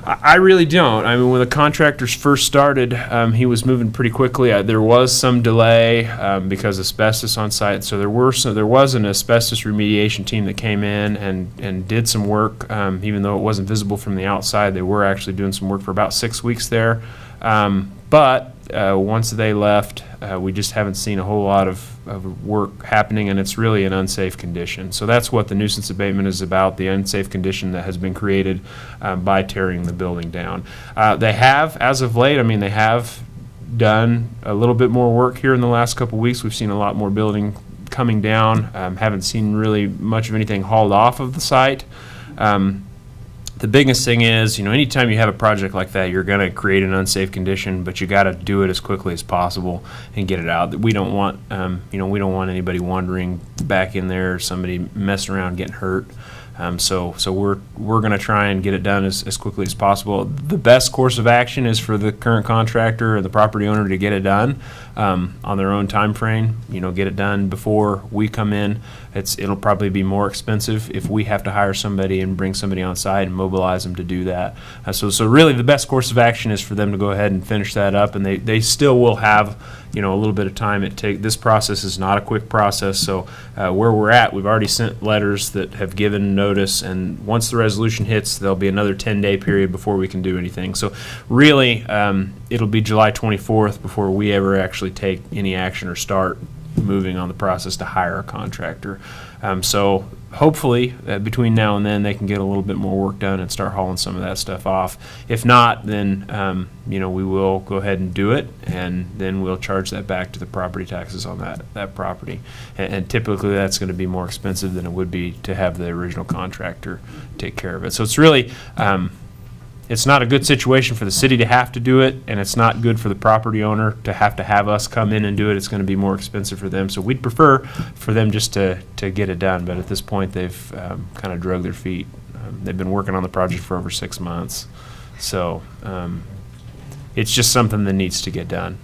I really don't. I mean, when the contractors first started, he was moving pretty quickly. There was some delay because of asbestos on site, so there was an asbestos remediation team that came in and did some work. Even though it wasn't visible from the outside, they were actually doing some work for about 6 weeks there. But once they left, we just haven't seen a whole lot of work happening, and it's really an unsafe condition. So that's what the nuisance abatement is about, the unsafe condition that has been created by tearing the building down. They have, as of late, I mean, they have done a little bit more work here in the last couple weeks. We've seen a lot more building coming down. Haven't seen really much of anything hauled off of the site. The biggest thing is, anytime you have a project like that, you're going to create an unsafe condition, but you got to do it as quickly as possible and get it out. We don't want, we don't want anybody wandering back in there, or somebody messing around getting hurt. So we're going to try and get it done as quickly as possible. The best course of action is for the current contractor and the property owner to get it done on their own time frame. Get it done before we come in. It'll probably be more expensive if we have to hire somebody and bring somebody on site and mobilize them to do that. So really the best course of action is for them to go ahead and finish that up, and they still will have a little bit of time. This process is not a quick process, so where we're at, we've already sent letters that have given notice, and once the resolution hits, there'll be another 10-day period before we can do anything. So really, it'll be July 24th before we ever actually take any action or start moving on the process to hire a contractor. So hopefully between now and then they can get a little bit more work done and start hauling some of that stuff off. If not, then we will go ahead and do it, and then we'll charge that back to the property taxes on that property. And typically that's going to be more expensive than it would be to have the original contractor take care of it. So it's really it's not a good situation for the city to have to do it, and it's not good for the property owner to have us come in and do it. It's going to be more expensive for them. So we'd prefer for them just to get it done, but at this point they've kind of drug their feet. They've been working on the project for over 6 months. So it's just something that needs to get done.